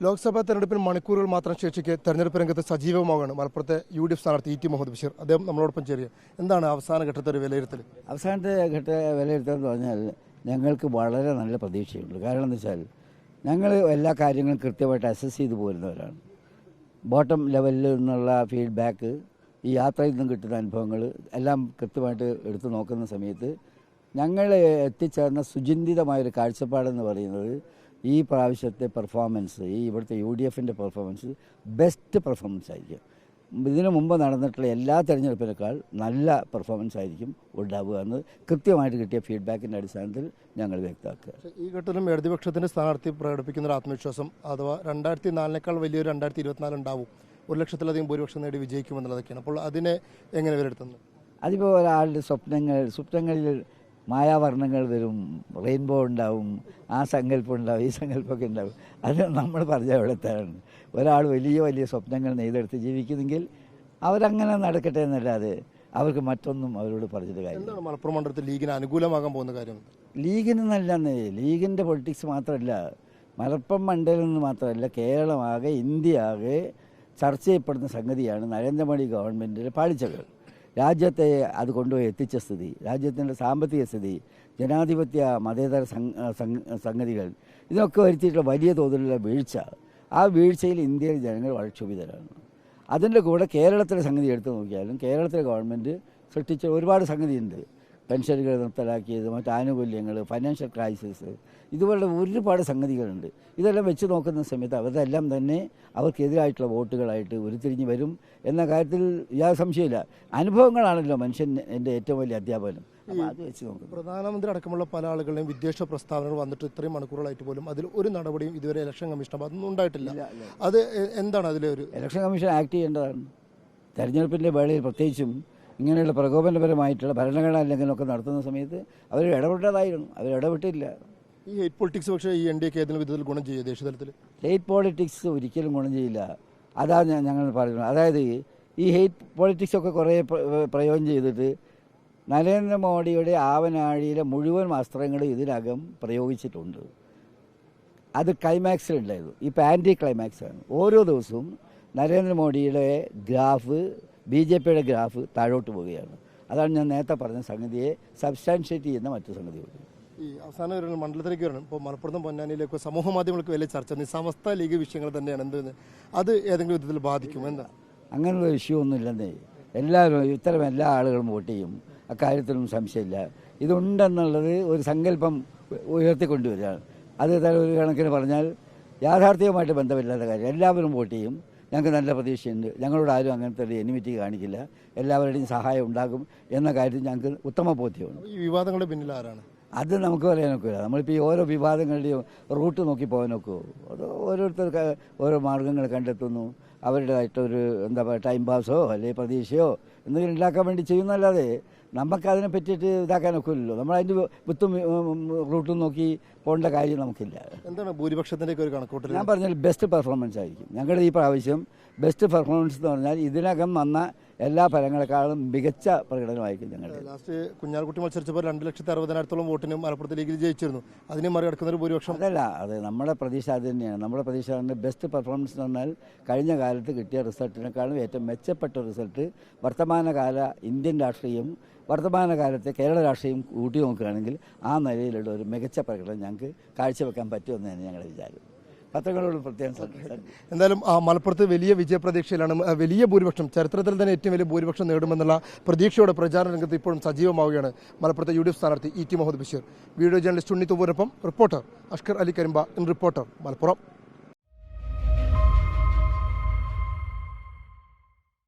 ലോക്സഭാ തെരഞ്ഞെടുപ്പിന് മണിക്കൂറുകൾ മാത്രം ശേഷിക്കെ തെരഞ്ഞെടുപ്പ് രംഗത്ത് സജീവമാവുകയാണ് മലപ്പുറത്തെ യു.ഡി.എഫ് സ്ഥാനാർത്ഥി ഇ.ടി. മുഹമ്മദ് ബഷീർ. അദ്ദേഹം നമ്മളോടൊപ്പം ചേരുക. എന്താണ് അവസാന ഘട്ടത്തെ ഒരു വിലയിരുത്തൽ? അവസാനത്തെ ഘട്ട വിലയിരുത്തൽ എന്ന് പറഞ്ഞാൽ ഞങ്ങൾക്ക് വളരെ നല്ല പ്രതീക്ഷയുണ്ട്. കാരണം എന്താ വെച്ചാൽ ഞങ്ങൾ എല്ലാ കാര്യങ്ങളും കൃത്യമായിട്ട് അസസ് ചെയ്ത് പോരുന്നവരാണ്. ബോട്ടം ലെവലിൽ നിന്നുള്ള ഫീഡ്ബാക്ക്, ഈ യാത്രയിൽ നിന്നും കിട്ടുന്ന അനുഭവങ്ങൾ എല്ലാം കൃത്യമായിട്ട് എടുത്തു നോക്കുന്ന സമയത്ത് ഞങ്ങൾ എത്തിച്ചേർന്ന സുചിന്തിതമായൊരു കാഴ്ചപ്പാടെന്ന് പറയുന്നത് ഈ പ്രാവശ്യത്തെ പെർഫോമൻസ്, ഈ ഇവിടുത്തെ യു.ഡി.എഫിൻ്റെ പെർഫോമൻസ് ബെസ്റ്റ് പെർഫോമൻസ് ആയിരിക്കും. ഇതിനു മുമ്പ് നടന്നിട്ടുള്ള എല്ലാ തെരഞ്ഞെടുപ്പിനേക്കാൾ നല്ല പെർഫോമൻസ് ആയിരിക്കും ഉണ്ടാവുക എന്ന് കൃത്യമായിട്ട് കിട്ടിയ ഫീഡ്ബാക്കിൻ്റെ അടിസ്ഥാനത്തിൽ ഞങ്ങൾ വ്യക്തമാക്കുക. ഈ ഘട്ടത്തിലും ഇടതുപക്ഷത്തിൻ്റെ സ്ഥാനാർത്ഥി പ്രകടിപ്പിക്കുന്ന ഒരു ആത്മവിശ്വാസം അഥവാ 2004 വലിയൊരു 2024 ഉണ്ടാവും, 1,00,000-ലധികം ഭൂരിപക്ഷം നേടി വിജയിക്കുമെന്നുള്ളതൊക്കെയാണ്. അപ്പോൾ അതിനെ എങ്ങനെ വിലയിരുത്തുന്നു? അതിപ്പോൾ ഒരാളുടെ സ്വപ്നങ്ങളിൽ മായാവർണ്ണങ്ങൾ വരും, റെയിൻബോ ഉണ്ടാവും, ആ സങ്കല്പം ഉണ്ടാവും, ഈ സങ്കല്പമൊക്കെ ഉണ്ടാവും. അത് നമ്മൾ പറഞ്ഞ അവിടുത്താണ്. ഒരാൾ വലിയ സ്വപ്നങ്ങൾ നെയ്തെടുത്ത് ജീവിക്കുന്നെങ്കിൽ അവരങ്ങനെ നടക്കട്ടെ എന്നല്ലാതെ അവർക്ക് മറ്റൊന്നും അവരോട് പറഞ്ഞിട്ട് കാര്യം. മലപ്പുറം മണ്ഡലത്തിൽ ലീഗിന് അനുകൂലമാകാൻ പോകുന്ന കാര്യം ലീഗിനെന്നല്ലെന്നേ, ലീഗിൻ്റെ പൊളിറ്റിക്സ് മാത്രമല്ല, മലപ്പുറം മണ്ഡലം എന്ന് മാത്രമല്ല, കേരളമാകെ ഇന്ത്യയാകെ ചർച്ച ചെയ്യപ്പെടുന്ന സംഗതിയാണ് നരേന്ദ്രമോദി ഗവൺമെൻറ്റിൻ്റെ പാളിച്ചകൾ. രാജ്യത്തെ അത് കൊണ്ടുപോയി എത്തിച്ച സ്ഥിതി, രാജ്യത്തിൻ്റെ സാമ്പത്തിക സ്ഥിതി, ജനാധിപത്യ മതേതര സംഗതികൾ, ഇതൊക്കെ വരുത്തിയിട്ടുള്ള വലിയ തോതിലുള്ള വീഴ്ച. ആ വീഴ്ചയിൽ ഇന്ത്യയിലെ ജനങ്ങൾ വളരെ ക്ഷുഭിതരാണ്. അതിൻ്റെ കൂടെ കേരളത്തിലെ സംഗതി എടുത്തു നോക്കിയാലും കേരളത്തിലെ ഗവൺമെൻറ് സൃഷ്ടിച്ച ഒരുപാട് സംഗതിയുണ്ട്. പെൻഷനുകൾ നിർത്തലാക്കിയത്, മറ്റ് ആനുകൂല്യങ്ങൾ, ഫൈനാൻഷ്യൽ ക്രൈസിസ്, ഇതുപോലുള്ള ഒരുപാട് സംഗതികളുണ്ട്. ഇതെല്ലാം വെച്ച് നോക്കുന്ന സമയത്ത് അവരെല്ലാം തന്നെ അവർക്കെതിരായിട്ടുള്ള വോട്ടുകളായിട്ട് ഉരുത്തിരിഞ്ഞ് വരും എന്ന കാര്യത്തിൽ യാതൊരു സംശയമില്ല. അനുഭവങ്ങളാണല്ലോ എൻ്റെ ഏറ്റവും വലിയ അധ്യാപനം. അപ്പോൾ അത് വെച്ച് നോക്കും. പ്രധാനമന്ത്രി അടക്കമുള്ള പല ആളുകളുടെയും വിദ്വേഷ പ്രസ്താവനകൾ വന്നിട്ട് ഇത്രയും മണിക്കൂറുകളായിട്ട് പോലും അതിൽ ഒരു നടപടിയും ഇതുവരെ ഇലക്ഷൻ കമ്മീഷൻ അതൊന്നും ഉണ്ടായിട്ടില്ല. അത് എന്താണ് അതിലെ ഒരു ഇലക്ഷൻ കമ്മീഷൻ ആക്ട് ചെയ്യേണ്ടതാണ്. തെരഞ്ഞെടുപ്പിൻ്റെ വേളയിൽ പ്രത്യേകിച്ചും ഇങ്ങനെയുള്ള പ്രകോപനപരമായിട്ടുള്ള ഭരണഘടനാ ലംഘനമൊക്കെ നടത്തുന്ന സമയത്ത് അവർ ഇടപെട്ടതായിരുന്നു. അവരിടപെട്ടില്ല. ഈ ഹെയ്റ്റ് പൊളിറ്റിക്സ് പക്ഷേ ഈ എൻ.ഡി.എക്ക് ഏതെങ്കിലും വിധത്തിൽ ഗുണം ചെയ്യും ദേശീയ തലത്തിൽ? ഹെയ്റ്റ് പോളിറ്റിക്സ് ഒരിക്കലും ഗുണം ചെയ്യില്ല. അതാണ് ഞങ്ങൾ പറയുന്നത്. അതായത് ഈ ഹെയ്റ്റ് പോളിറ്റിക്സൊക്കെ കുറേ പ്രയോജനം ചെയ്തിട്ട് നരേന്ദ്രമോദിയുടെ ആവനാഴിയിലെ മുഴുവൻ അസ്ത്രങ്ങളും ഇതിനകം പ്രയോഗിച്ചിട്ടുണ്ട്. അത് ക്ലൈമാക്സിലുണ്ടായിരുന്നു. ഇപ്പോൾ ആൻറ്റി ക്ലൈമാക്സാണ്. ഓരോ ദിവസവും നരേന്ദ്രമോദിയുടെ ഗ്രാഫ്, ബി.ജെ.പിയുടെ ഗ്രാഫ് താഴോട്ട് പോവുകയാണ്. അതാണ് ഞാൻ നേരത്തെ പറഞ്ഞ സംഗതിയെ സബ്സ്റ്റാൻഷ്യേറ്റ് ചെയ്യുന്ന മറ്റു സംഗതികൾ. ഈ അവസാന ഒരു മണ്ഡലത്തിലേക്ക് വരണം. ഇപ്പോൾ മലപ്പുറത്തും പൊന്നാനിയിലേക്ക് സമൂഹ മാധ്യമങ്ങൾക്ക് വലിയ ചർച്ച സമസ്ത ലീഗ് വിഷയങ്ങൾ തന്നെയാണ്. എന്തെന്ന് അത് ഏതെങ്കിലും വിധത്തിൽ ബാധിക്കും? എന്താ അങ്ങനെയുള്ള വിഷയം ഒന്നുമില്ലെന്നേ. എല്ലാവരും ഇത്തരം എല്ലാ ആളുകളും വോട്ട് ചെയ്യും, അക്കാര്യത്തിലൊന്നും സംശയമില്ല. ഇതുണ്ടെന്നുള്ളത് ഒരു സങ്കല്പം ഉയർത്തിക്കൊണ്ടുവരികയാണ്. അത് ഒരു കണക്കിന് പറഞ്ഞാൽ യാഥാർത്ഥ്യവുമായിട്ട് ബന്ധമില്ലാത്ത കാര്യം. എല്ലാവരും വോട്ട് ചെയ്യും. ഞങ്ങൾക്ക് നല്ല പ്രതീക്ഷയുണ്ട്. ഞങ്ങളോട് ആരും അങ്ങനത്തെ ഒരു എനിമിറ്റി കാണിക്കില്ല. എല്ലാവരുടെയും സഹായം ഉണ്ടാകും എന്ന കാര്യത്തിൽ ഞങ്ങൾക്ക് ഉത്തമ ബോധ്യമാണ്. ഈ വിവാദങ്ങളുടെ പിന്നിൽ ആരാണ്? അത് നമുക്ക് പറയാൻ നോക്കില്ല. നമ്മളിപ്പോൾ ഈ ഓരോ വിവാദങ്ങളുടെയും റൂട്ട് നോക്കി പോകാൻ നോക്കുമോ? അത് ഓരോരുത്തർക്ക് ഓരോ മാർഗ്ഗങ്ങൾ കണ്ടെത്തുന്നു. അവരുടേതായിട്ടൊരു എന്താ പറയുക, ടൈം പാസോ അല്ലെങ്കിൽ പ്രതീക്ഷയോ എന്തെങ്കിലും ഉണ്ടാക്കാൻ വേണ്ടി ചെയ്യുന്നല്ലാതെ നമുക്കതിനെ പറ്റിയിട്ട് ഇതാക്കാൻ ഒക്കില്ലല്ലോ. നമ്മളതിൻ്റെ വിത്തും റൂട്ടും നോക്കി പോകേണ്ട കാര്യം നമുക്കില്ല. എന്താണ് ഭൂരിപക്ഷത്തിൻ്റെ ഒരു കണക്കൂട്ടൽ? ഞാൻ പറഞ്ഞാൽ ബെസ്റ്റ് പെർഫോമൻസ് ആയിരിക്കും ഞങ്ങളുടെ ഈ പ്രാവശ്യം. ബെസ്റ്റ് പെർഫോമൻസ് എന്ന് പറഞ്ഞാൽ ഇതിനകം വന്ന എല്ലാ ഫലങ്ങളെക്കാളും മികച്ച പ്രകടനമായിരിക്കും ഞങ്ങളുടെ. ലാസ്റ്റ് കുഞ്ഞാൽക്കുട്ടി മത്സരിച്ചപ്പോൾ 2,60,000-ഓളം വോട്ടിന് മലപ്പുറത്ത് ലീഗിൽ ജയിച്ചിരുന്നു. അതിനെ മറികടക്കുന്ന ഒരു ഭൂരിപക്ഷം അതല്ല. അത് നമ്മുടെ പ്രതീക്ഷ അത് തന്നെയാണ്. നമ്മുടെ പ്രതീക്ഷ ബെസ്റ്റ് പെർഫോമൻസ് എന്ന് പറഞ്ഞാൽ കഴിഞ്ഞ കാലത്ത് കിട്ടിയ റിസൾട്ടിനേക്കാളും ഏറ്റവും മെച്ചപ്പെട്ട റിസൾട്ട് വർത്തമാനകാല ഇന്ത്യൻ രാഷ്ട്രീയം, വർത്തമാനകാലത്തെ കേരള രാഷ്ട്രീയം കൂട്ടി നോക്കുകയാണെങ്കിൽ ആ നിലയിലുള്ള ഒരു മികച്ച പ്രകടനം ഞങ്ങൾക്ക് കാഴ്ചവെക്കാൻ പറ്റുമെന്ന് തന്നെ ഞങ്ങളുടെ വിചാരം. പത്രങ്ങളോട് പ്രത്യേകം എന്തായാലും മലപ്പുറത്ത് വലിയ വിജയപ്രതീക്ഷയിലാണ്. വലിയ ഭൂരിപക്ഷം, ചരിത്രത്തിൽ തന്നെ ഏറ്റവും വലിയ ഭൂരിപക്ഷം നേടുമെന്നുള്ള പ്രതീക്ഷയോടെ പ്രചാരണ രംഗത്ത് ഇപ്പോഴും സജീവമാവുകയാണ് മലപ്പുറത്തെ യു.ഡി.എഫ് സ്ഥാനാർത്ഥി ഇ.ടി. മുഹമ്മദ് ബഷീർ. വീഡിയോ ജേർണലിസ്റ്റ് ഉണ്ണി തുമ്പൂരൊപ്പം റിപ്പോർട്ടർ അഷ്കർ അലി കരിമ്പ. റിപ്പോർട്ടർ മലപ്പുറം.